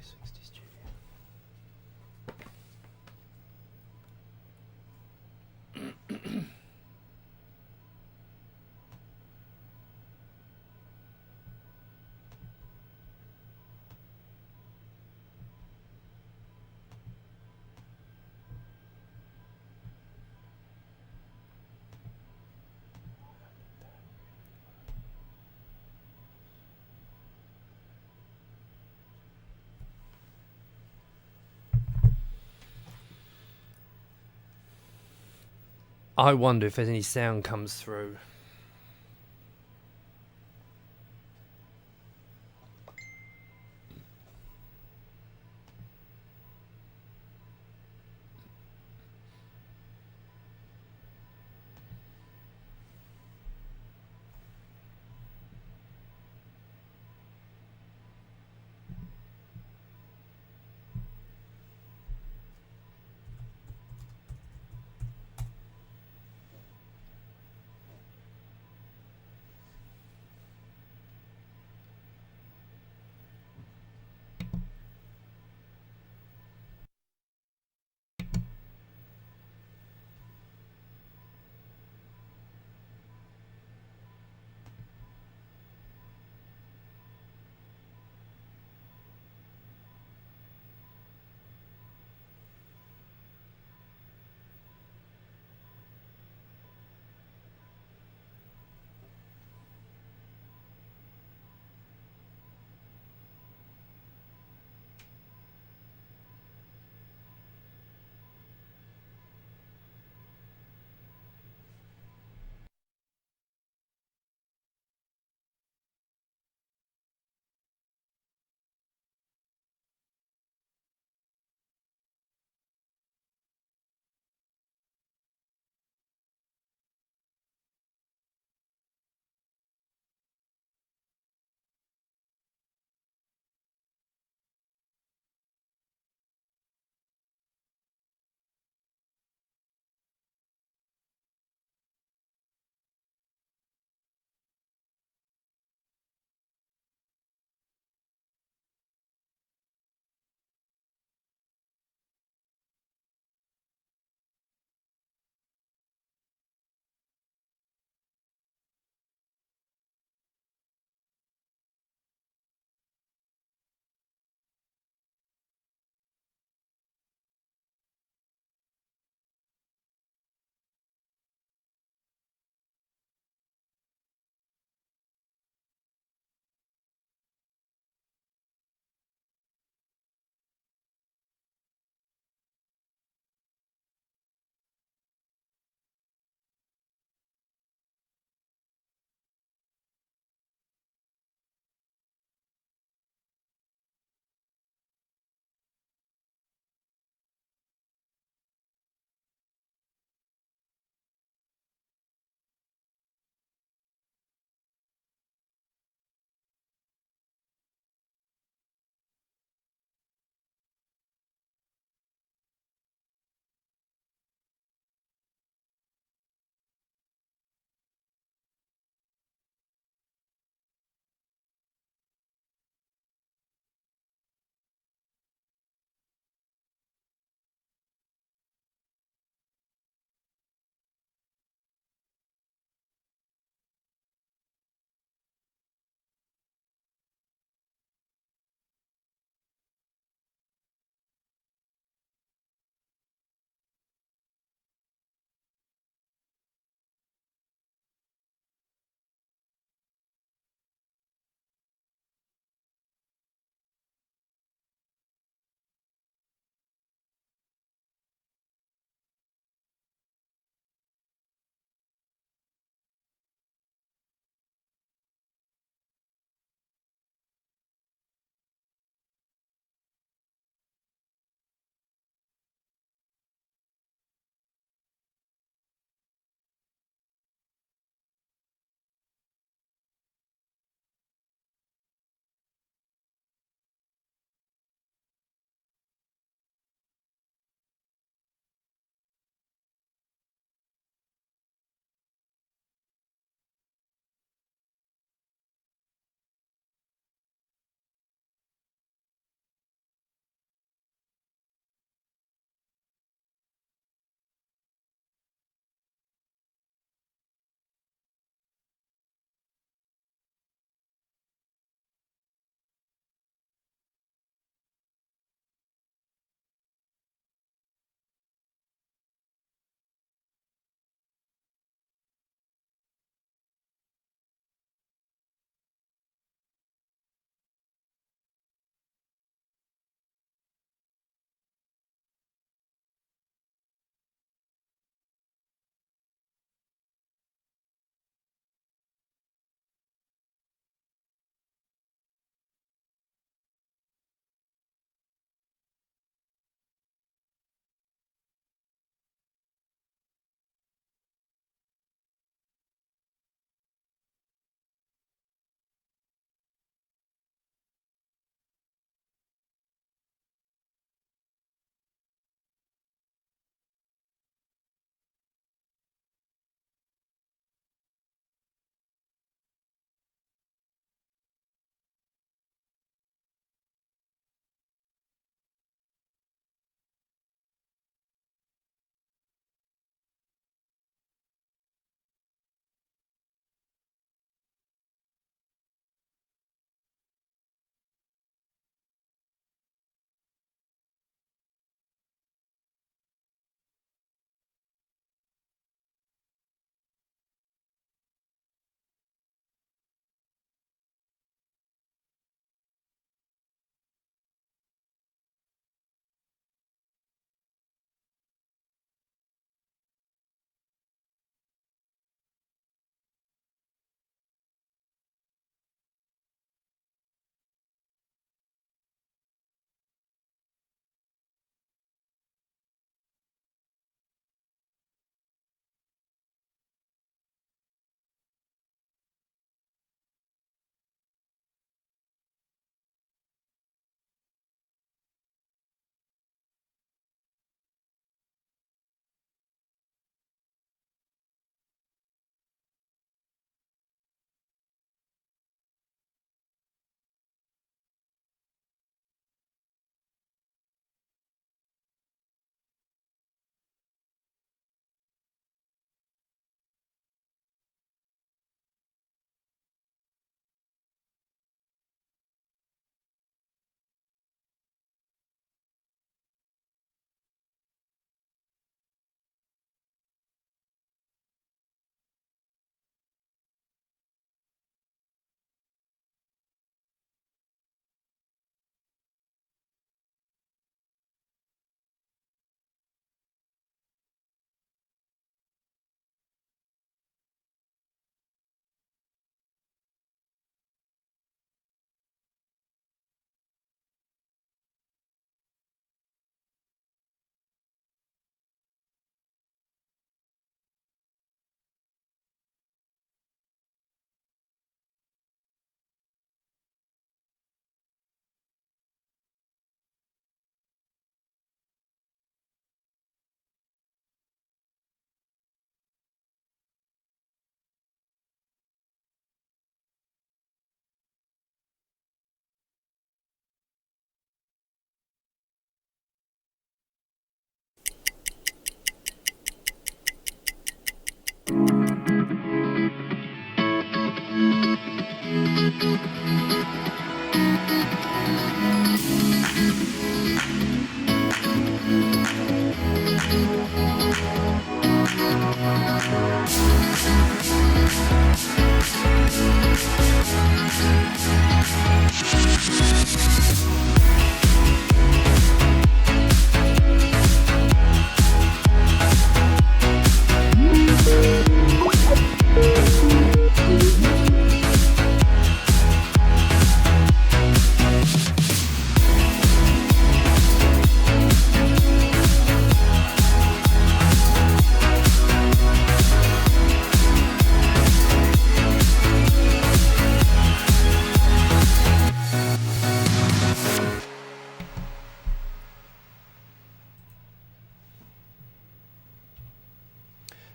360 Studio. I wonder if any sound comes through.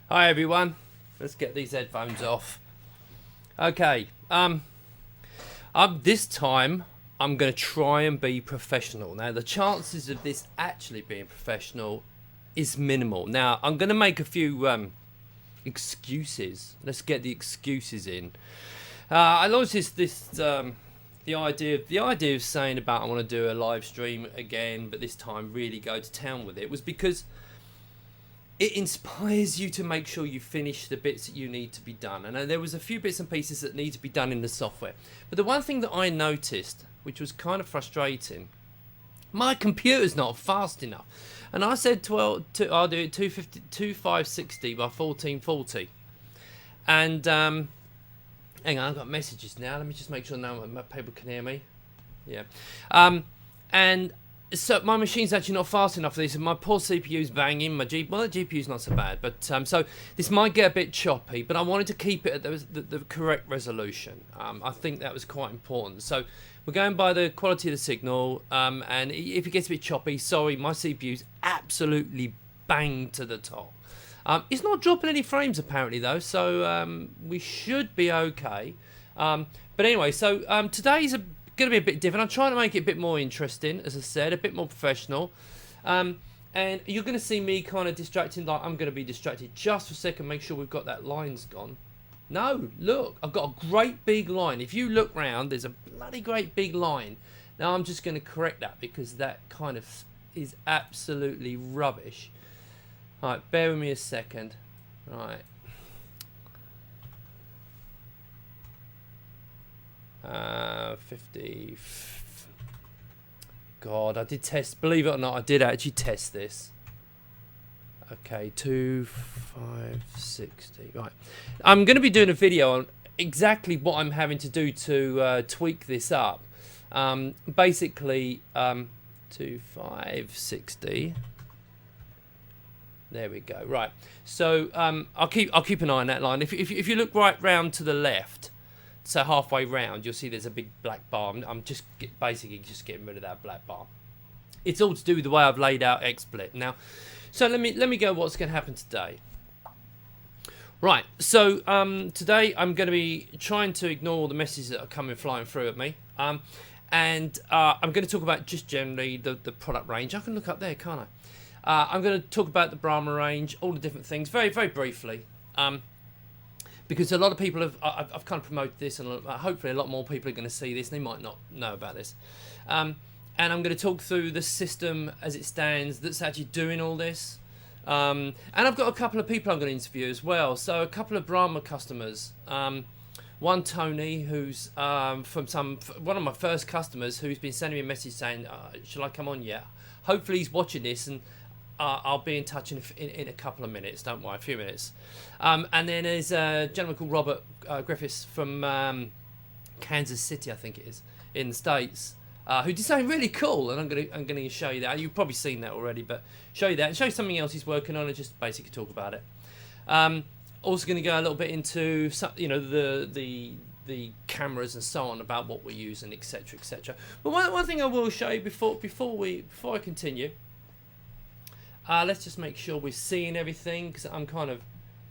Hi everyone. Let's get these headphones off. Okay. This time I'm going to try and be professional. Now the chances of this actually being professional is minimal. Now I'm going to make a few excuses. Let's get the excuses in. I launched the idea of saying about I want to do a live stream again, but this time really go to town with it, was because it inspires you to make sure you finish the bits that you need to be done. And there was a few bits and pieces that need to be done in the software. But the one thing that I noticed, which was kind of frustrating, my computer's not fast enough. And I said, I'll do it 2560 by 1440. And hang on, I've got messages now. Let me just make sure now people can hear me. Yeah. And so my machine's actually not fast enough for this, and my poor CPU's banging. The GPU's not so bad, but so this might get a bit choppy. But I wanted to keep it at the correct resolution. I think that was quite important. So we're going by the quality of the signal, and if it gets a bit choppy, sorry, my CPU's absolutely banged to the top. It's not dropping any frames apparently though, so we should be okay. But anyway, so today's going to be a bit different. I'm trying to make it a bit more interesting, as I said, a bit more professional. And you're going to see me kind of distracting, like I'm going to be distracted just for a second, make sure we've got that line's gone. No, look, I've got a great big line. If you look round, there's a bloody great big line. Now I'm just going to correct that because that kind of is absolutely rubbish. Alright, bear with me a second. Right. 50. God, I did test, believe it or not, I did actually test this. Okay, 2560. Right. I'm going to be doing a video on exactly what I'm having to do to tweak this up. Basically, 2560. There we go. Right. So I'll keep an eye on that line. If you look right round to the left, so halfway round, you'll see there's a big black bar. I'm just basically just getting rid of that black bar. It's all to do with the way I've laid out XSplit. Now, so let me go what's going to happen today. Right. So today I'm going to be trying to ignore all the messages that are coming flying through at me. And I'm going to talk about just generally the product range. I can look up there, can't I? I'm going to talk about the Brahma range, all the different things, very, very briefly, because a lot of people I've kind of promoted this, and hopefully a lot more people are going to see this, and they might not know about this. And I'm going to talk through the system as it stands that's actually doing all this. And I've got a couple of people I'm going to interview as well. So a couple of Brahma customers. One, Tony, who's one of my first customers, who's been sending me a message saying, shall I come on yet? Hopefully he's watching this, and I'll be in touch in a couple of minutes. Don't worry, a few minutes. And then there's a gentleman called Robert Griffith from Kansas City, I think it is, in the States, who did something really cool. And I'm gonna show you that. You've probably seen that already, but show you that and show you something else he's working on, and just basically talk about it. Also going to go a little bit into some, the cameras and so on, about what we're using, etc., etc. But one thing I will show you before I continue. Let's just make sure we're seeing everything, because I'm kind of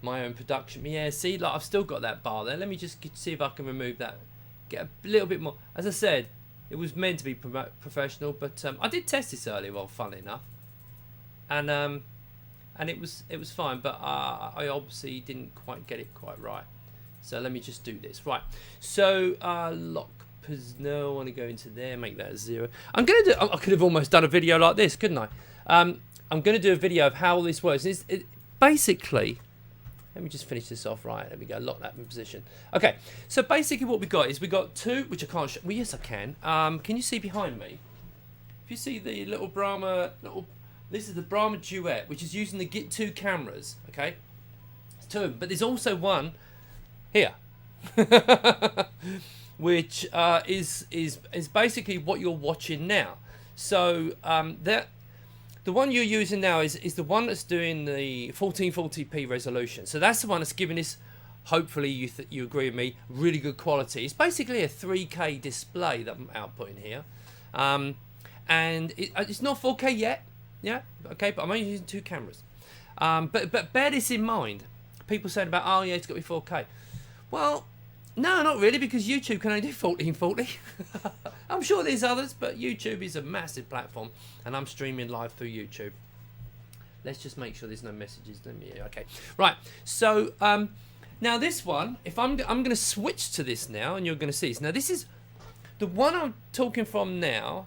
my own production. Yeah, see, like I've still got that bar there. Let me just see if I can remove that. Get a little bit more. As I said, it was meant to be professional, but I did test this earlier, well, funnily enough, and it was fine. But I obviously didn't quite get it quite right. So let me just do this. Right. So lock. No, I want to go into there. Make that a 0. I could have almost done a video like this, couldn't I? I'm going to do a video of how all this works. Basically, let me just finish this off. Right, there we go. Lock that in position. Okay, so basically what we got is we got two, which I can't show. Well, yes, I can. Can you see behind me? If you see the little Brahma, this is the Brahma Duet, which is using the Git 2 cameras. Okay, it's two of them, but there's also one here, which is basically what you're watching now. So the one you're using now is the one that's doing the 1440p resolution. So that's the one that's giving us, hopefully you agree with me, really good quality. It's basically a 3K display that I'm outputting here. And it's not 4K yet. Yeah, okay, but I'm only using two cameras. But bear this in mind. people saying about, oh yeah, it's got to be 4K. Well, no, not really, because YouTube can only do 1440. I'm sure there's others, but YouTube is a massive platform, and I'm streaming live through YouTube. Let's just make sure there's no messages. Okay, right. So now this one, if I'm going to switch to this now, and you're going to see this. Now this is the one I'm talking from now.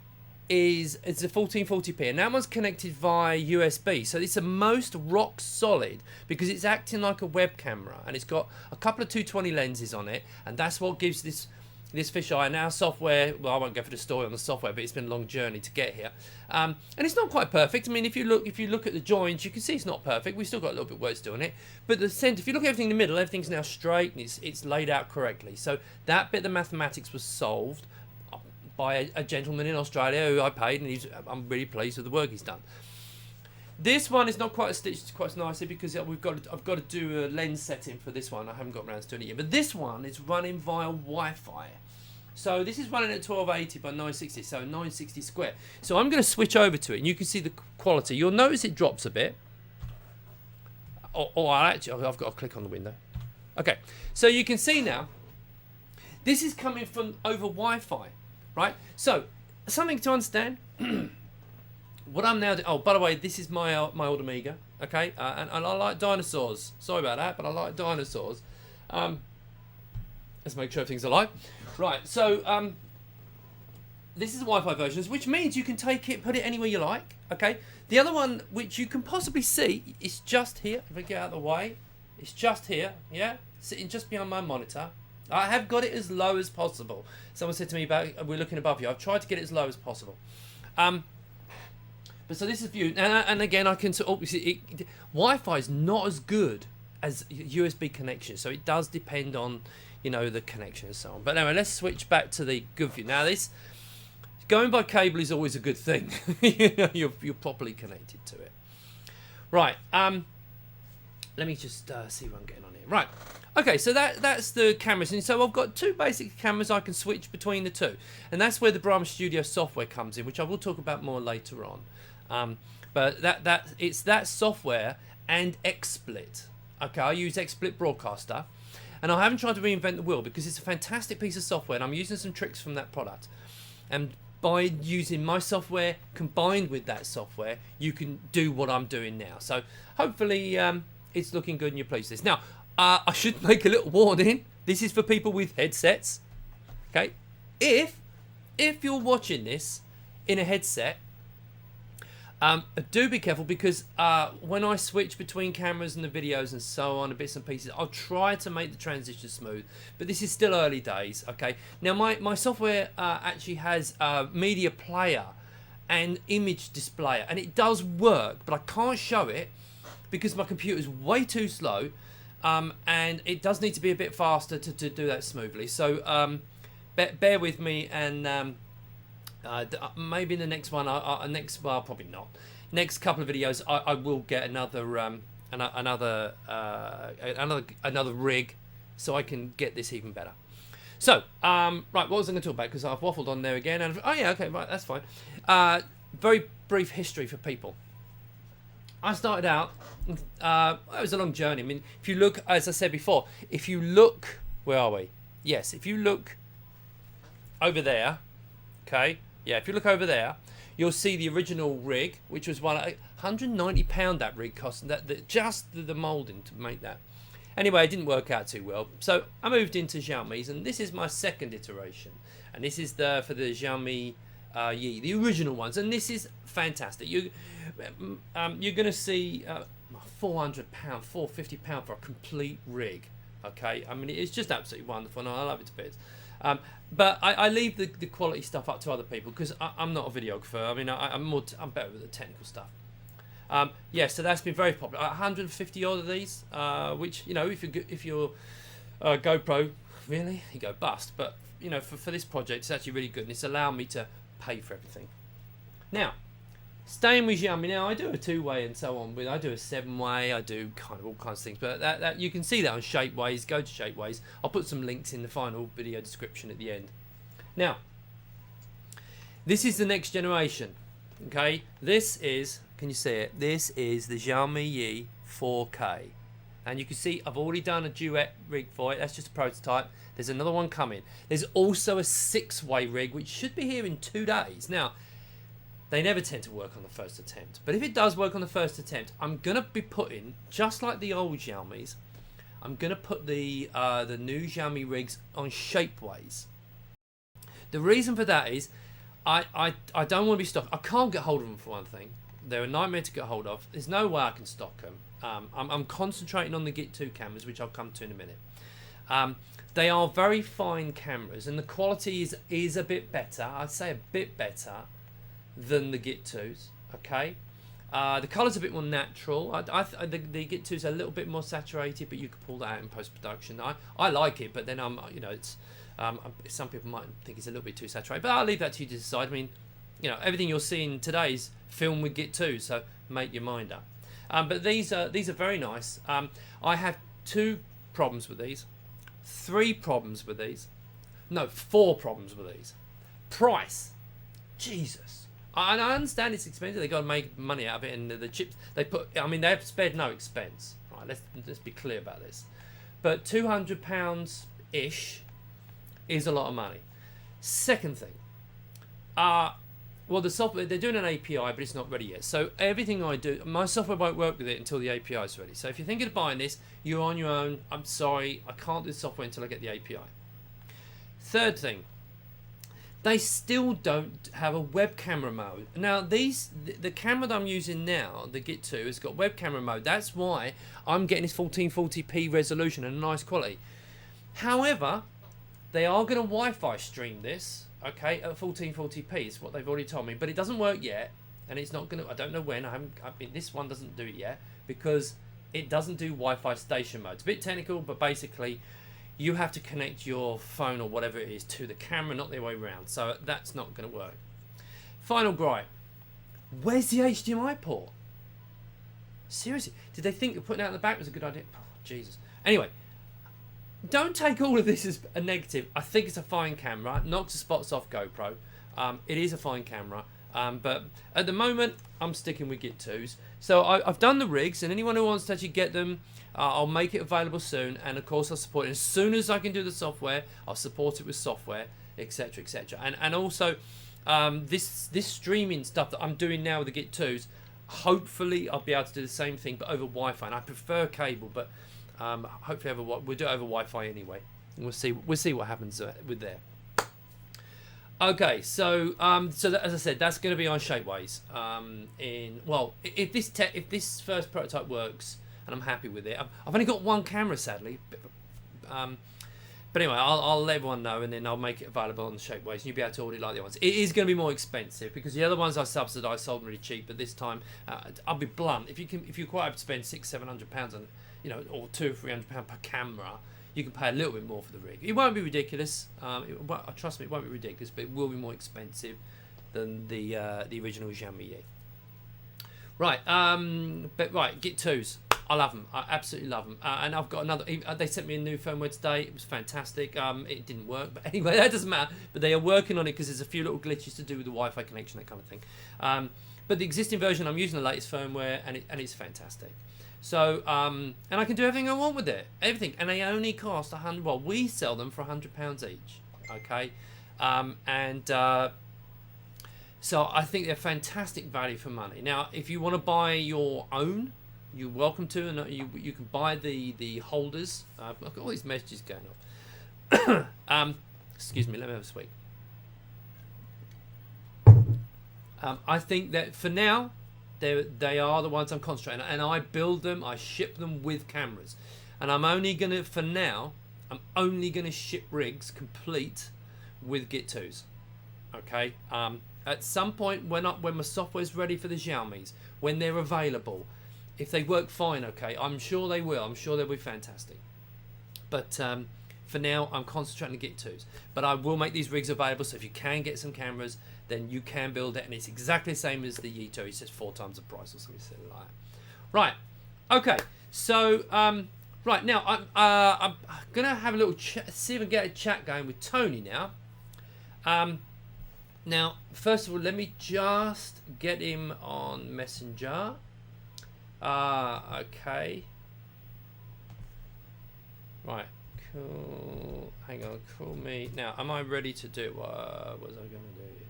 It's a 1440p, and that one's connected via USB, so it's the most rock solid because it's acting like a web camera, and it's got a couple of 220 lenses on it, and that's what gives this fisheye. And our software, well, I won't go for the story on the software, but it's been a long journey to get here, and it's not quite perfect. I mean, if you look at the joints, you can see it's not perfect. We've still got a little bit of work to do on it, but the center, if you look at everything in the middle, everything's now straight and it's laid out correctly. So that bit of the mathematics was solved by a gentleman in Australia who I paid, and I'm really pleased with the work he's done. This one is not quite stitched quite nicely because I've got to do a lens setting for this one. I haven't got around to doing it yet. But this one is running via Wi-Fi. So this is running at 1280 by 960, so 960 square. So I'm going to switch over to it, and you can see the quality. You'll notice it drops a bit. Actually, I've got to click on the window. Okay, so you can see now, this is coming from over Wi-Fi. Right, so something to understand. What I'm now doing. Oh, by the way, this is my old Amiga. Okay, and I like dinosaurs. Sorry about that, but I like dinosaurs. Let's make sure everything's alive. Right, so this is the Wi-Fi versions, which means you can take it, put it anywhere you like. Okay, the other one, which you can possibly see, is just here. If I get out of the way, it's just here. Yeah, sitting just behind my monitor. I have got it as low as possible. Someone said to me about we're looking above you. I've tried to get it as low as possible. But so this is view, and again I can obviously Wi-Fi is not as good as USB connection, so it does depend on the connection and so on. But anyway, let's switch back to the good view. Now this going by cable is always a good thing. You're properly connected to it. Right. Let me just see what I'm getting on here. Right. Okay, so that's the cameras, and so I've got two basic cameras I can switch between the two, and that's where the Brahma Studio software comes in, which I will talk about more later on. But it's that software and XSplit. Okay, I use XSplit Broadcaster, and I haven't tried to reinvent the wheel because it's a fantastic piece of software, and I'm using some tricks from that product. And by using my software combined with that software, you can do what I'm doing now. So hopefully it's looking good and you're pleased with this. Now, I should make a little warning. This is for people with headsets. Okay, if you're watching this in a headset, do be careful because when I switch between cameras and the videos and so on, and bits and pieces, I'll try to make the transition smooth. But this is still early days. Okay. Now my software actually has a media player and image displayer, and it does work, but I can't show it because my computer is way too slow. And it does need to be a bit faster to do that smoothly. So bear with me, and maybe in the next one, well, probably not. Next couple of videos, I will get another rig, so I can get this even better. So right, what was I going to talk about? Because I've waffled on there again. And oh yeah, okay, right, that's fine. Very brief history for people. I started out, it was a long journey. I mean, if you look, as I said before, where are we? Yes, if you look over there, okay, yeah, if you look over there, you'll see the original rig, which was £190 that rig cost, just the moulding to make that. Anyway, it didn't work out too well, so I moved into Xiaomi's, and this is my second iteration, and this is for the Xiaomi Yi, the original ones, and this is fantastic. You're going to see £400, £450 for a complete rig. Okay, I mean it's just absolutely wonderful, and I love it to bits. But I leave the quality stuff up to other people because I'm not a videographer. I mean I'm better with the technical stuff. Yeah, so that's been very popular. 150 odd of these, which if you're GoPro, really you go bust. But for this project, it's actually really good, and it's allowed me to pay for everything. Now, staying with Xiaomi, now I do a 2-way and so on. I do a 7-way. I do kind of all kinds of things. But that you can see that on Shapeways. Go to Shapeways. I'll put some links in the final video description at the end. Now, this is the next generation. Okay, this is. Can you see it? This is the Xiaomi Yi 4K. And you can see I've already done a duet rig for it. That's just a prototype. There's another one coming. There's also a 6-way rig, which should be here in 2 days. Now, they never tend to work on the first attempt. But if it does work on the first attempt, I'm going to be putting, just like the old Xiaomi's, I'm going to put the new Xiaomi rigs on shapeways. The reason for that is I don't want to be stocked. I can't get hold of them, for one thing. They're a nightmare to get hold of. There's no way I can stock them. I'm concentrating on the Git 2 cameras, which I'll come to in a minute. They are very fine cameras, and the quality is a bit better. I'd say a bit better than the Git 2s. Okay, the colour's a bit more natural. The Git 2's a little bit more saturated, but you can pull that out in post production. I like it, but then it's some people might think it's a little bit too saturated. But I'll leave that to you to decide. I mean, everything you're seeing today is filmed with Git 2, so make your mind up. But these are very nice. I have 2 problems with these, 3 problems with these, no, 4 problems with these. Price, Jesus. And I understand it's expensive. They got to make money out of it, and the chips they put. I mean, they have spared no expense. Right? Let's be clear about this. But £200 ish is a lot of money. Second thing, well, the software, they're doing an API, but it's not ready yet. So everything I do, my software won't work with it until the API is ready. So if you're thinking of buying this, you're on your own. I'm sorry, I can't do the software until I get the API. Third thing, they still don't have a web camera mode. Now, the camera that I'm using now, the Git 2, has got web camera mode. That's why I'm getting this 1440p resolution and a nice quality. However, they are going to Wi-Fi stream this. Okay, at 1440p is what they've already told me, but it doesn't work yet, and it's not gonna. I don't know when. This one doesn't do it yet because it doesn't do Wi-Fi station mode. It's a bit technical, but basically, you have to connect your phone or whatever it is to the camera, not the other way around. So that's not going to work. Final gripe: where's the HDMI port? Seriously, did they think that putting it out the back was a good idea? Oh, Jesus. Anyway. Don't take all of this as a negative. I think it's a fine camera. Knocks the spots off GoPro. It is a fine camera. But at the moment, I'm sticking with Git 2s. So I've done the rigs, and anyone who wants to actually get them, I'll make it available soon. And of course, I'll support it. As soon as I can do the software, I'll support it with software, etc., etc. And also, this streaming stuff that I'm doing now with the Git 2s, hopefully I'll be able to do the same thing, but over Wi-Fi. And I prefer cable, but hopefully we'll do it over Wi-Fi anyway. We'll see what happens with there. Okay, so as I said, that's going to be on Shapeways. If this first prototype works and I'm happy with it, I've only got 1 camera sadly. But anyway, I'll let everyone know, and then I'll make it available on the Shapeways, and you'll be able to order it like the ones. It is going to be more expensive because the other ones I subsidised sold really cheap, but this time I'll be blunt. If you're quite able to spend £600-700 on, or £200-300 per camera, you can pay a little bit more for the rig. It won't be ridiculous. Trust me, it won't be ridiculous, but it will be more expensive than the original Xiaomi. Right, Git 2s. I love them. I absolutely love them. And I've got another. They sent me a new firmware today. It was fantastic. It didn't work, but anyway, that doesn't matter. But they are working on it because there's a few little glitches to do with the Wi-Fi connection, that kind of thing. But the existing version, I'm using the latest firmware, and it's fantastic. So, and I can do everything I want with it, everything, and they only cost £100. Well, we sell them for £100 each. Okay, so I think they're fantastic value for money. Now, if you want to buy your own, you're welcome to, and you can buy the holders. I've got all these messages going on. Excuse me, let me have a sweet. I think that for now, they are the ones I'm concentrating on, and I build them, I ship them with cameras, and I'm only gonna ship rigs complete with Git 2s. Okay. At some point when my software's ready for the Xiaomi's, when they're available. If they work fine, okay, I'm sure they will. I'm sure they'll be fantastic. But for now, I'm concentrating on Git 2s. But I will make these rigs available, so if you can get some cameras, then you can build it. And it's exactly the same as the Yi2. It's just 4 times the price or something like that. Right. Okay. So, right, now, I'm going to have a little chat, see if I can get a chat going with Tony now. Now, first of all, let me just get him on Messenger. Okay. Right. Cool. Hang on. Call me now. Am I ready to do what was I gonna do?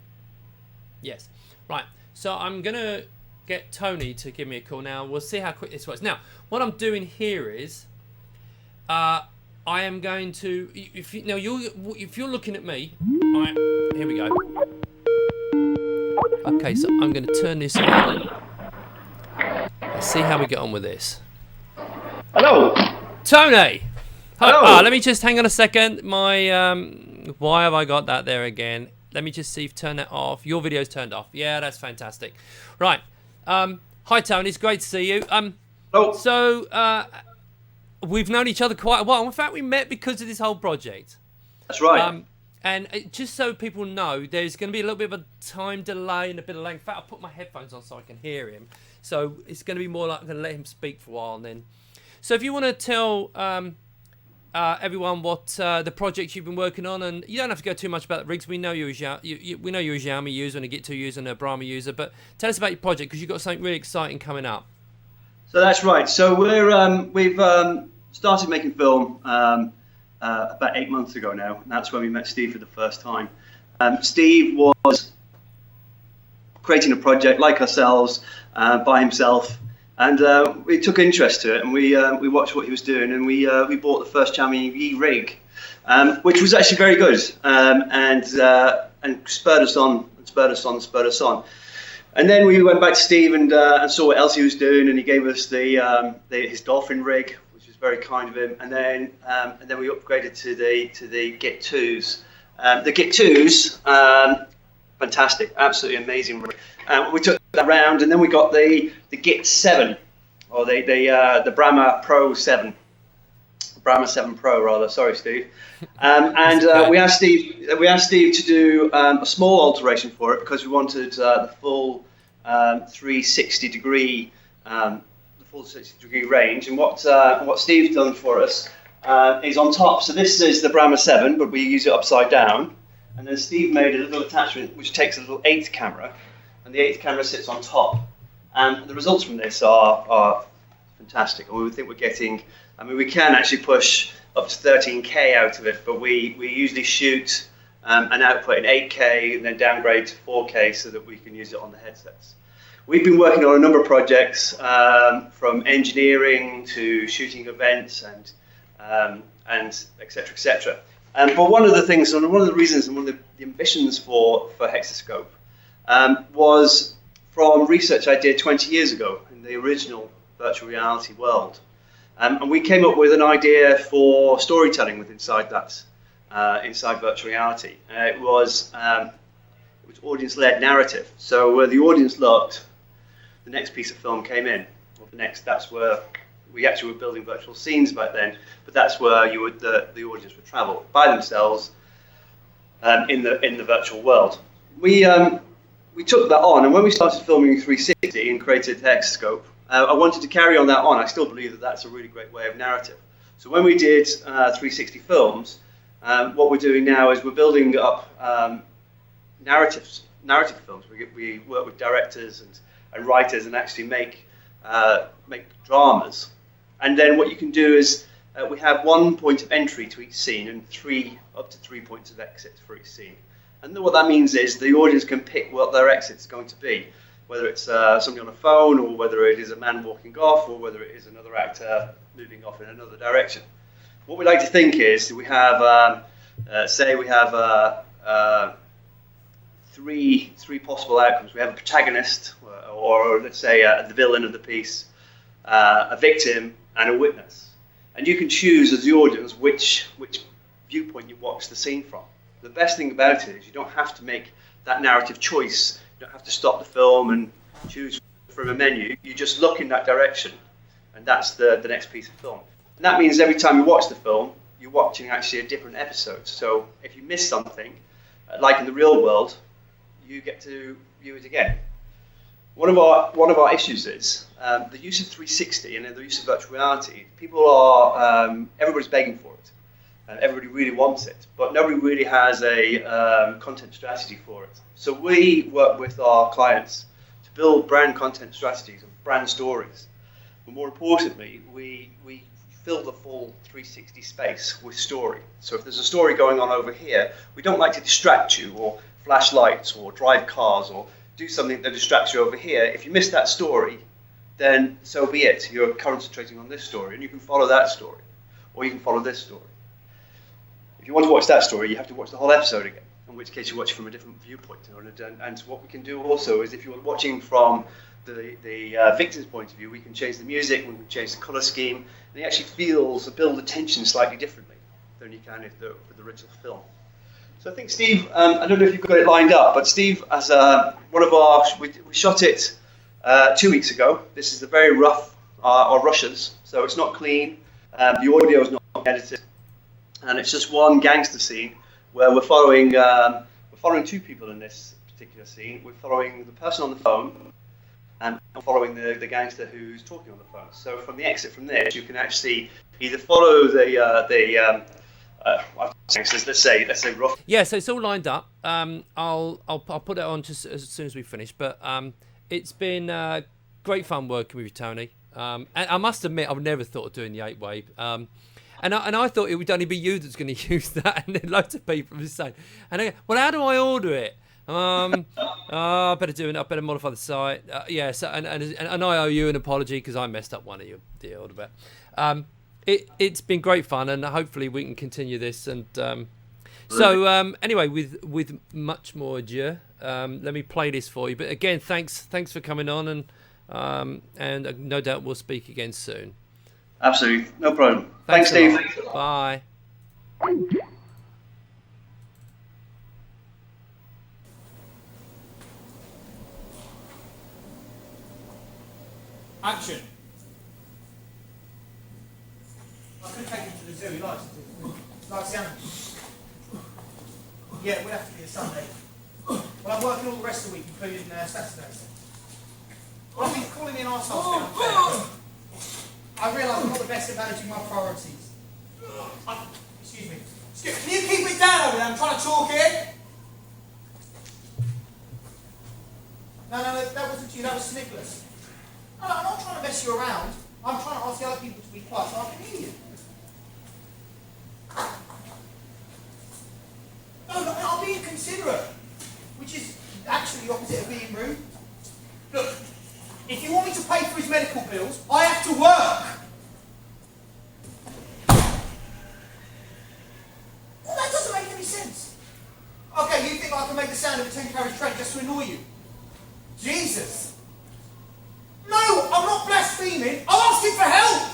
Yes. Right. So I'm gonna get Tony to give me a call now. We'll see how quick this works. Now, what I'm doing here is, I am going to. If you're looking at me, here we go. Okay, so I'm going to turn this on. Let's see how we get on with this. Hello. Tony. Hello. Let me just hang on a second. My why have I got that there again? Let me just see if turn that off. Your video's turned off. Yeah, that's fantastic. Right. Hi Tony, it's great to see you. Hello. So we've known each other quite a while. In fact, we met because of this whole project. That's right. And just so people know, there's going to be a little bit of a time delay and a bit of lag. In fact, I'll put my headphones on so I can hear him. So it's going to be more like I'm going to let him speak for a while and then. So if you want to tell everyone what the project you've been working on, and you don't have to go too much about the rigs. We know you're a Xiaomi user and a Git 2 user and a Brahma user. But tell us about your project because you've got something really exciting coming up. So that's right. So we've started making film about 8 months ago now, and that's when we met Steve for the first time. Steve was creating a project like ourselves by himself, and we took interest to it, and we watched what he was doing, and we bought the first Xiaomi rig, which was actually very good, and spurred us on. And then we went back to Steve and saw what else he was doing, and he gave us his Dolphin rig, which was very kind of him. And then we upgraded to the Git 2s. The Git 2s, fantastic, absolutely amazing rig. We took that round, and then we got the Git 7, or the Brahma Pro 7. Brahma 7 Pro, rather. Sorry, Steve. We asked Steve to do a small alteration for it because we wanted the full 360 degree range. And what Steve's done for us is on top. So this is the Brahma 7, but we use it upside down. And then Steve made a little attachment which takes a little 8th camera, and the 8th camera sits on top. And the results from this are fantastic. And we think we're getting. I mean, we can actually push up to 13K out of it, but we usually shoot an output in 8K and then downgrade to 4K so that we can use it on the headsets. We've been working on a number of projects, from engineering to shooting events and et cetera, et cetera. But one of the things, and one of the reasons, and one of the ambitions for Hexascope was from research I did 20 years ago in the original virtual reality world. And we came up with an idea for storytelling inside virtual reality. It was audience-led narrative. So where the audience looked, the next piece of film came in. That's where we actually were building virtual scenes back then. But that's where the audience would travel by themselves in the virtual world. We took that on, and when we started filming 360 and created Hexascope, I wanted to carry on that on. I still believe that that's a really great way of narrative. So when we did 360 films, what we're doing now is we're building up narrative films. We work with directors and writers and actually make dramas. And then what you can do is we have one point of entry to each scene and up to three points of exit for each scene. And what that means is the audience can pick what their exit's going to be, whether it's somebody on a phone, or whether it is a man walking off, or whether it is another actor moving off in another direction. What we like to think is we have, three possible outcomes. We have a protagonist, or let's say the villain of the piece, a victim, and a witness. And you can choose as the audience which viewpoint you watch the scene from. The best thing about it is you don't have to make that narrative choice. You don't have to stop the film and choose from a menu. You just look in that direction, and that's the next piece of film. And that means every time you watch the film, you're watching actually a different episode. So if you miss something, like in the real world, you get to view it again. One of our issues is the use of 360 and the use of virtual reality. Everybody's begging for it. Everybody really wants it, but nobody really has a content strategy for it. So we work with our clients to build brand content strategies and brand stories. But more importantly, we fill the full 360 space with story. So if there's a story going on over here, we don't like to distract you or flash lights or drive cars or do something that distracts you over here. If you miss that story, then so be it. You're concentrating on this story and you can follow that story, or you can follow this story. If you want to watch that story, you have to watch the whole episode again, in which case you watch from a different viewpoint. And what we can do also is if you're watching from the victim's point of view, we can change the music, we can change the colour scheme, and it actually build the tension slightly differently than you can with the original film. So I think Steve, I don't know if you've got it lined up, but Steve, as one of our, we shot it 2 weeks ago. This is the very rough, or rushes, so it's not clean. The audio is not edited, and it's just one gangster scene where we're following two people in this particular scene. We're following the person on the phone and following the gangster who's talking on the phone. So from the exit from this, you can actually either follow the gangsters, let's say rough. Yeah, so it's all lined up. I'll put it on just as soon as we finish. But it's been great fun working with you, Tony. And I must admit, I've never thought of doing the 8-way. And I thought it would only be you that's going to use that, and then loads of people were saying, and I go, well, how do I order it? I better do it. I better modify the site. Yeah, so and I owe you an apology because I messed up one of your deal a bit. It's been great fun, and hopefully we can continue this. And so anyway, with much more ado, let me play this for you. But again, thanks for coming on, and no doubt we'll speak again soon. Absolutely, no problem. Thanks Steve. Bye. Action. I could take him to the zoo, he likes the animals. Yeah, we'll have to be a Sunday. Well, I'm working all the rest of the week, including Saturdays. Well, I've been calling me an arsehole to be unfair. I realise I'm not the best at managing my priorities. Excuse me. Can you keep it down over there? I'm trying to talk here. No, that wasn't you, that was Nicholas. No, I'm not trying to mess you around. I'm trying to ask the other people to be quiet so I can hear you. No, I'm being considerate, which is actually the opposite of being rude. Look, if you want me to pay for his medical bills, I have to work. Well, that doesn't make any sense. Okay, you think I can make the sound of a 10-carriage train just to annoy you? Jesus. No, I'm not blaspheming. I'm asking for help.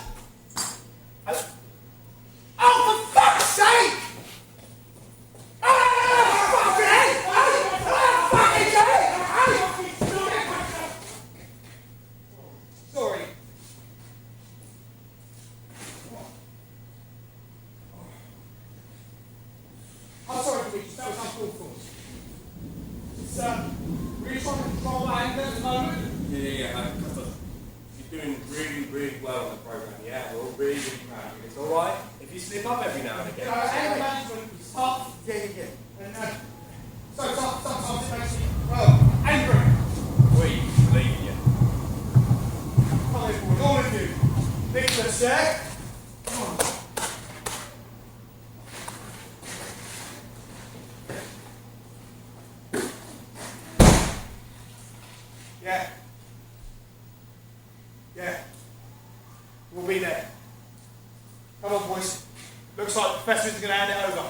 Oh, for fuck's sake! Sorry. I'm sorry, Luigi. That was uncalled for. It's, really trying to control my anger at the moment. Yeah. You're doing really well on the program. Yeah, we're all really proud of you. It's all right if you slip up every now and again. Anger management is tough. Yeah. And so sometimes it makes you angry. We believe you. Come on, boys, all of you. Nicholas, yeah? Come on. Yeah. We'll be there. Come on, boys. Looks like the professor's going to hand it over.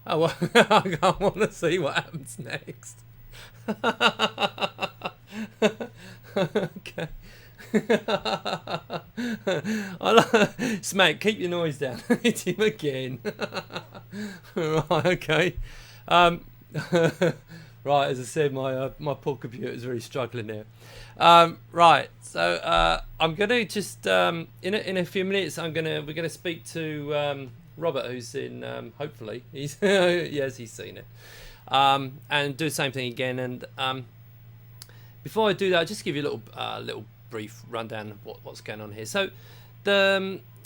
Oh, well, I want to see what happens next. Okay. Smack, keep your noise down. Hit him again. Right, okay. Right, as I said, my poor computer is really struggling there. Right, so I'm gonna just in a few minutes we're gonna speak to Robert, who's in hopefully he's yes, he's seen it, and do the same thing again. And before I do that, I'll just give you a little brief rundown of what's going on here. So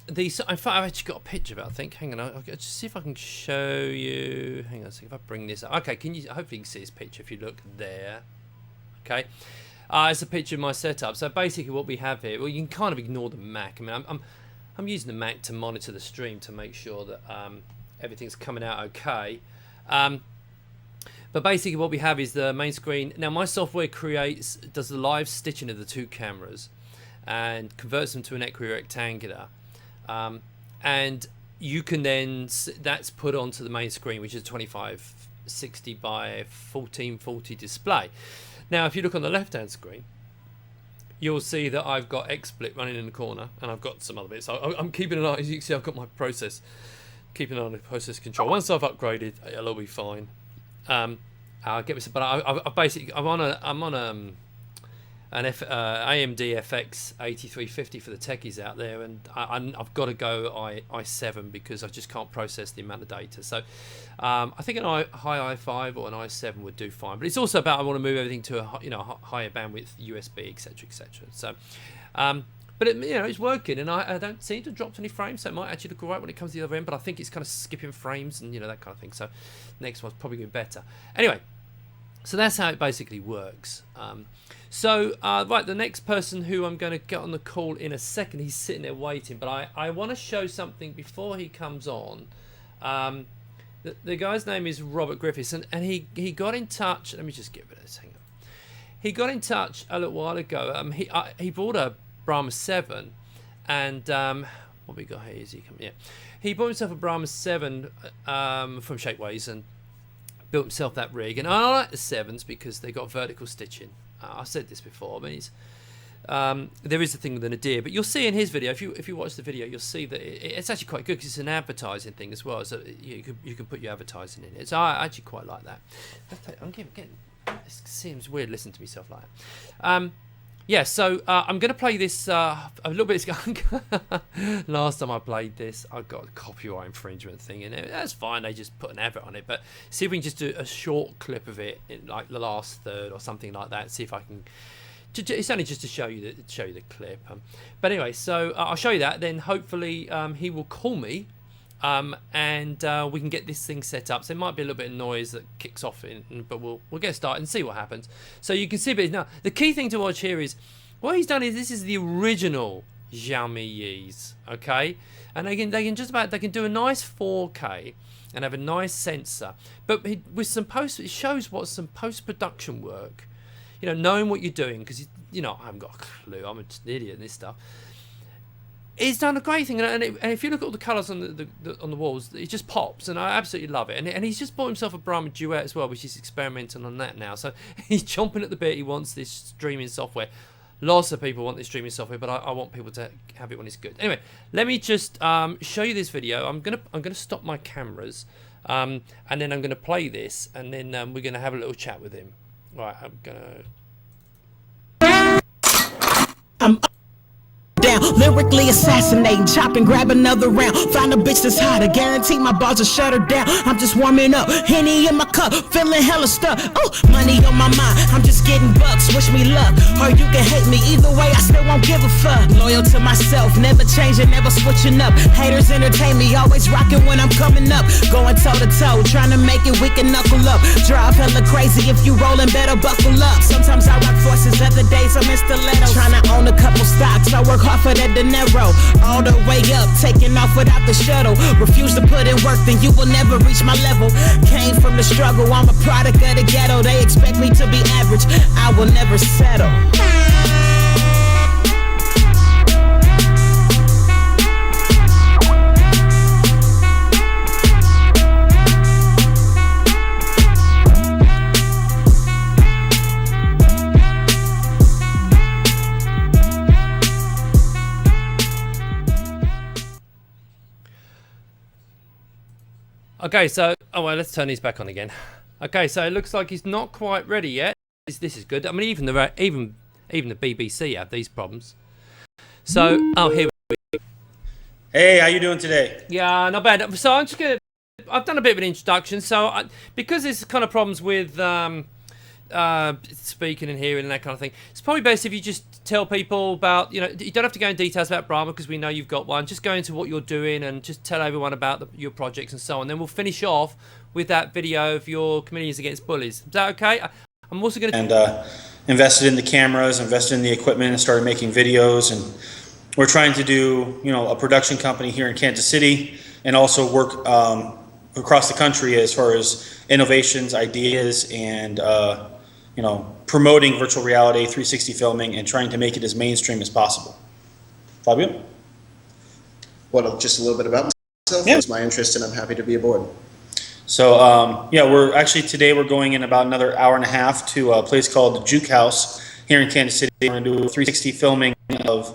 these. In fact, I've actually got a picture of it. I think. Hang on, I'll just see if I can show you. Hang on a second. If I bring this up. Okay, can you? Hopefully, you can see this picture if you look there. Okay, it's a picture of my setup. So basically, what we have here. Well, you can kind of ignore the Mac. I mean, I'm using the Mac to monitor the stream to make sure that everything's coming out okay. But basically, what we have is the main screen. Now, my software does the live stitching of the two cameras and converts them to an equirectangular. And you can then, that's put onto the main screen, which is 2560 by 1440 display. Now, if you look on the left-hand screen, you'll see that I've got XSplit running in the corner, and I've got some other bits. So I'm keeping an eye. As you can see, I've got my process, keeping an eye on the process control. Once I've upgraded, it'll all be fine. I'll get this, but I basically I'm on an AMD FX 8350 for the techies out there, and I've got to go i7 because I just can't process the amount of data. So I think high i5 or an i7 would do fine. But it's also about I want to move everything to a higher bandwidth USB, etc., etc. So. But it's working, and I don't seem to have dropped any frames, so it might actually look alright when it comes to the other end, but I think it's kind of skipping frames and that kind of thing. So next one's probably going to be better. Anyway, so that's how it basically works. Right, the next person who I'm going to get on the call in a second, he's sitting there waiting, but I want to show something before he comes on. The guy's name is Robert Griffith, and he got in touch. Let me just get rid of this. Hang on. He got in touch a little while ago. He bought a Brahma 7, and what we got here is he bought himself a Brahma 7 from Shapeways and built himself that rig. And I like the 7s because they got vertical stitching. I've said this before. I mean, there is a thing with an Nadir, but you'll see in his video, if you watch the video, you'll see that it's actually quite good because it's an advertising thing as well. So you can put your advertising in it. So I actually quite like that. I'm getting it seems weird listening to myself like that. Yeah, so I'm going to play this a little bit. Last time I played this, I got a copyright infringement thing in it. That's fine, they just put an advert on it. But see if we can just do a short clip of it, in like the last third or something like that. See if I can. It's only just to show you the clip. But anyway, so I'll show you that. Then hopefully he will call me. And we can get this thing set up. So it might be a little bit of noise that kicks off, but we'll get started and see what happens. So you can see, but now the key thing to watch here is what he's done is this is the original Xiaomi Yis, okay? And they can do a nice 4K and have a nice sensor, but with some it shows what some post-production work, knowing what you're doing, because I haven't got a clue. I'm an idiot in this stuff. He's done a great thing, and if you look at all the colours on the walls, it just pops, and I absolutely love it. And he's just bought himself a Brahma Duet as well, which he's experimenting on that now. So he's chomping at the bit. He wants this streaming software. Lots of people want this streaming software, but I want people to have it when it's good. Anyway, let me just show you this video. I'm gonna stop my cameras, and then I'm gonna play this, and then we're gonna have a little chat with him. Right, I'm down, lyrically assassinating, chopping, grab another round, find a bitch that's hot, I guarantee my bars will shut her down. I'm just warming up, Henny in my cup, feeling hella stuck. Oh, money on my mind, I'm just getting bucks, wish me luck, or you can hate me, either way I still won't give a fuck. Loyal to myself, never changing, never switching up. Haters entertain me, always rocking when I'm coming up, going toe to toe, trying to make it, we can knuckle up. Drive hella crazy, if you rolling better buckle up. Sometimes I rock forces, other days I'm in stiletto, trying to own a couple stocks, I work hard for that dinero, all the way up, taking off without the shuttle. Refuse to put in work, then you will never reach my level. Came from the struggle, I'm a product of the ghetto. They expect me to be average, I will never settle. Okay, so let's turn these back on again. Okay, so it looks like he's not quite ready yet. This is good. I mean, even the BBC have these problems. So, here we go. Hey, how you doing today? Yeah, not bad. So I've done a bit of an introduction. So because there's kind of problems with speaking and hearing and that kind of thing, it's probably best if you just tell people about, you don't have to go in details about Brahma because we know you've got one. Just go into what you're doing and just tell everyone about your projects and so on. Then we'll finish off with that video of your Comedians Against Bullies. Is that okay? I'm also going to... And invested in the cameras, invested in the equipment, and started making videos. And we're trying to do, a production company here in Kansas City, and also work across the country as far as innovations, ideas, and promoting virtual reality, 360 filming, and trying to make it as mainstream as possible. Fabio? Well, just a little bit about myself. Yeah. It's my interest, and I'm happy to be aboard. So we're actually today we're going in about another hour and a half to a place called the Juke House here in Kansas City. We're going to do a 360 filming of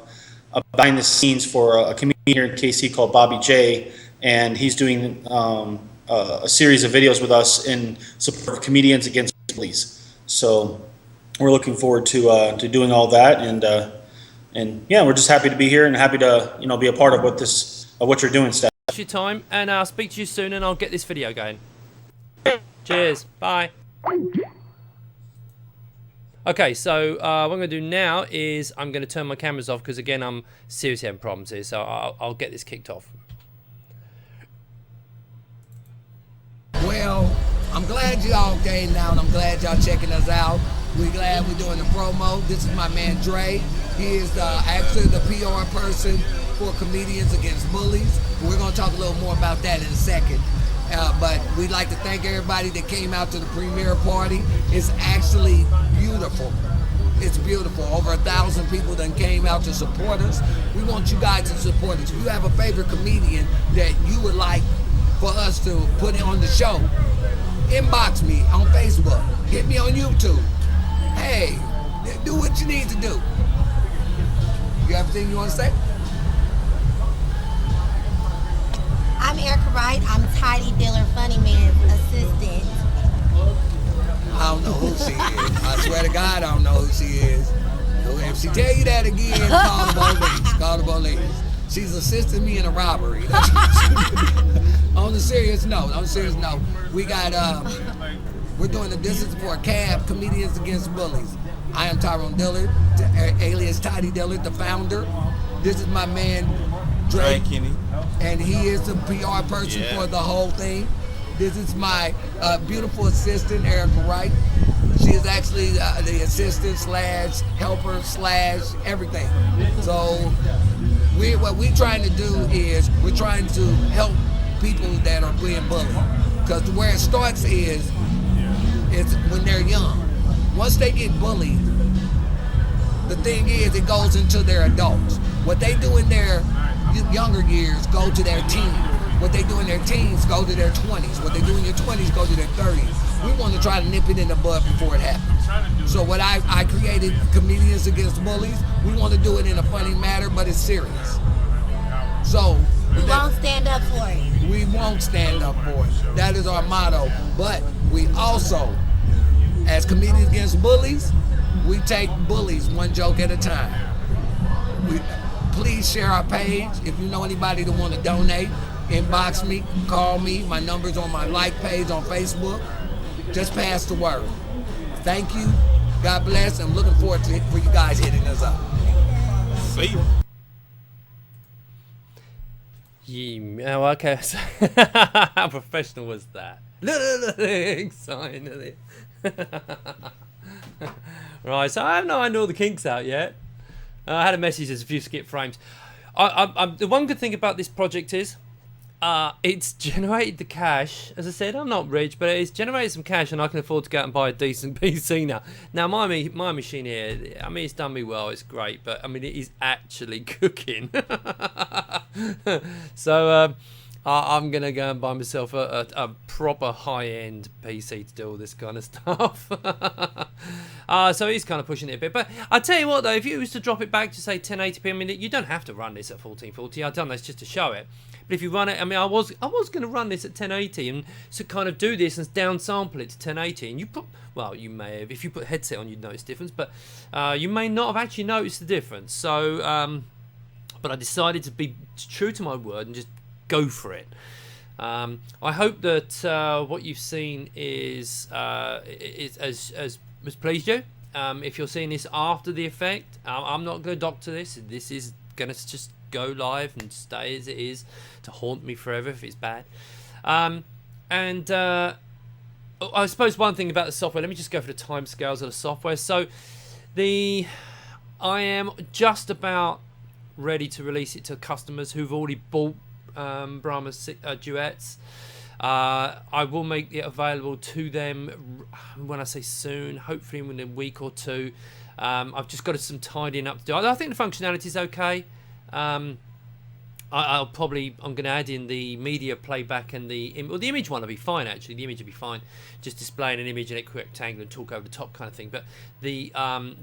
behind the scenes for a comedian here in KC called Bobby J, and he's doing a series of videos with us in support of Comedians Against Bullies. So we're looking forward to doing all that, and yeah, we're just happy to be here and happy to be a part of what you're doing, Steph. Your time, and I'll speak to you soon, and I'll get this video going. Cheers. Bye. Okay, so what I'm going to do now is I'm going to turn my cameras off because, again, I'm seriously having problems here, so I'll get this kicked off. Well, I'm glad y'all came down. I'm glad y'all checking us out. We're glad we're doing the promo. This is my man Dre. He is actually the PR person for Comedians Against Bullies. We're going to talk a little more about that in a second. But we'd like to thank everybody that came out to the premiere party. It's actually beautiful. It's beautiful. Over 1,000 people that came out to support us. We want you guys to support us. If you have a favorite comedian that you would like for us to put on the show, inbox me on Facebook. Hit me on YouTube. Hey, do what you need to do. You have anything you want to say? I'm Erica Wright. I'm Tidy Diller Funny Man's assistant. I don't know who she is. I swear to God, I don't know who she is. If she tell you that again, call the police. Call the police. She's assisting me in a robbery. On a serious note, we got we're doing the Distance for a Cab, Comedians Against Bullies. I am Tyrone Dillard, alias Tidy Dillard, the founder. This is my man Dre Kenny, and he is the PR person for the whole thing. This is my beautiful assistant, Erica Wright. She is actually the assistant slash helper slash everything. So what we're trying to do is we're trying to help people that are being bullied. Because where it starts is when they're young. Once they get bullied, the thing is it goes into their adults. What they do in their younger years go to their teens. What they do in their teens go to their 20s. What they do in their 20s go to their 30s. We want to try to nip it in the bud before it happens. So what I created Comedians Against Bullies. We want to do it in a funny manner, but it's serious. So we won't stand up for it. We won't stand up for it. That is our motto. But we also, as Comedians Against Bullies, we take bullies one joke at a time. Please share our page. If you know anybody that want to donate, inbox me, call me. My number's on my like page on Facebook. Just pass the word. Thank you. God bless. I'm looking forward to for you guys hitting us up. See you. Yeah, oh, okay. How professional was that? Exciting. Right, so I have no idea all the kinks out yet. I had a message, there's a few skip frames. The one good thing about this project is it's generated the cash. As I said, I'm not rich, but it's generated some cash and I can afford to go out and buy a decent PC now. Now, my machine here, I mean, it's done me well, it's great, but I mean, it is actually cooking. So, I'm going to go and buy myself a proper high-end PC to do all this kind of stuff. So he's kind of pushing it a bit. But I tell you what, though, if you was to drop it back to, say, 1080p, I mean, you don't have to run this at 1440. I've done this just to show it. But if you run it, I mean, I was going to run this at 1080 and so kind of do this and downsample it to 1080. And you put, well, you may have, if you put a headset on, you'd notice the difference. But you may not have actually noticed the difference. So, but I decided to be true to my word and just go for it. I hope that what you've seen is as has pleased you. If you're seeing this after the effect, I'm not going to doctor this. This is going to just go live and stay as it is to haunt me forever if it's bad. I suppose one thing about the software, let me just go for the timescales of the software. So I am just about ready to release it to customers who've already bought Brahma duets. I will make it available to them when I say soon, hopefully within a week or two. I've just got some tidying up to do. I think the functionality is okay. I'm going to add in the media playback and the image one will be fine actually. The image will be fine, just displaying an image in a rectangle and talk over the top kind of thing. But the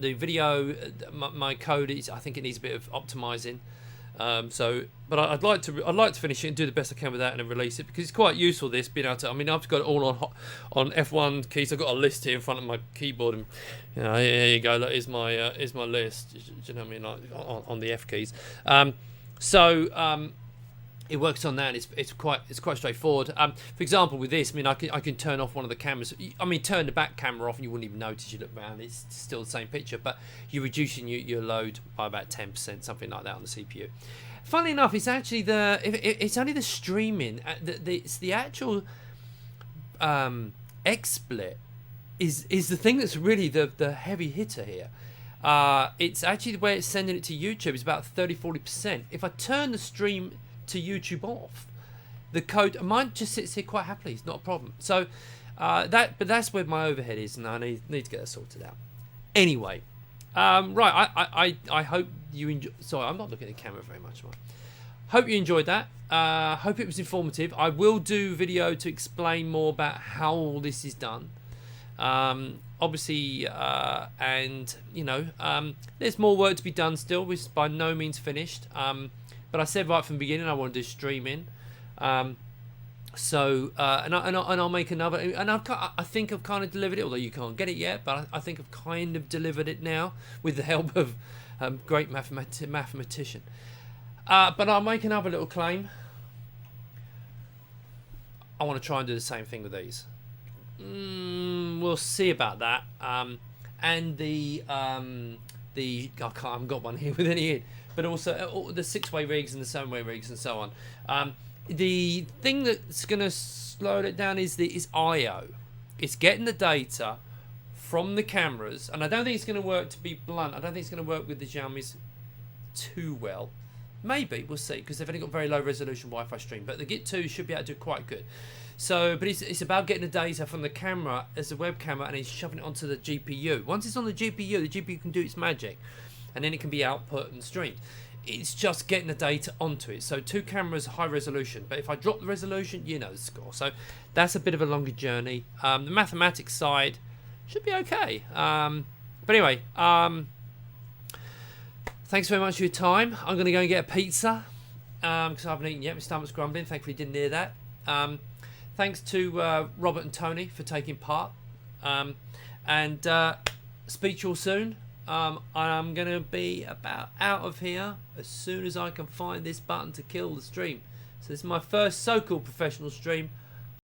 video, my code is, I think it needs a bit of optimizing. But I'd like to finish it and do the best I can with that and then release it, because it's quite useful. This being able to, I mean, I've got it all on F1 keys. I've got a list here in front of my keyboard, and here you go. Look, here's my list. Do you know what I mean? Like on the F keys. It works on that. It's quite straightforward. For example, with this, I mean, I can turn off one of the cameras. I mean, turn the back camera off, and you wouldn't even notice. You look around, it's still the same picture, but you're reducing your load by about 10%, something like that on the CPU. Funnily enough, it's actually it's only the streaming. It's the actual XSplit is the thing that's really the heavy hitter here. It's actually the way it's sending it to YouTube is about 30-40%. If I turn the stream to YouTube off, the code, mine just sits here quite happily. It's not a problem. So but that's where my overhead is, and I need to get that sorted out. Anyway, right. I hope you enjoy. Sorry, I'm not looking at the camera very much. Hope you enjoyed that. Hope it was informative. I will do video to explain more about how all this is done. Obviously, and there's more work to be done still. It's by no means finished. But I said right from the beginning I want to do streaming. And I'll make another. And I think I've kind of delivered it, although you can't get it yet. But I think I've kind of delivered it now with the help of great mathematician. But I'll make another little claim. I want to try and do the same thing with these. We'll see about that. And I haven't got one here with any in, but also the 6-way rigs and the 7-way rigs and so on. The thing that's going to slow it down is I/O. It's getting the data from the cameras, and I don't think it's going to work, to be blunt. I don't think it's going to work with the Xiaomi's too well. Maybe, we'll see, because they've only got very low resolution Wi-Fi stream, but the Git 2 should be able to do quite good. So, but it's about getting the data from the camera as a web camera and it's shoving it onto the GPU. Once it's on the GPU can do its magic, and then it can be output and streamed. It's just getting the data onto it. So 2 cameras, high resolution, but if I drop the resolution, you know the score. So that's a bit of a longer journey. The mathematics side should be okay. But anyway, thanks very much for your time. I'm going to go and get a pizza because I haven't eaten yet. My stomach's grumbling. Thankfully, didn't hear that. Thanks to Robert and Tony for taking part. And speak to you all soon. I'm going to be about out of here as soon as I can find this button to kill the stream. So this is my first so-called professional stream.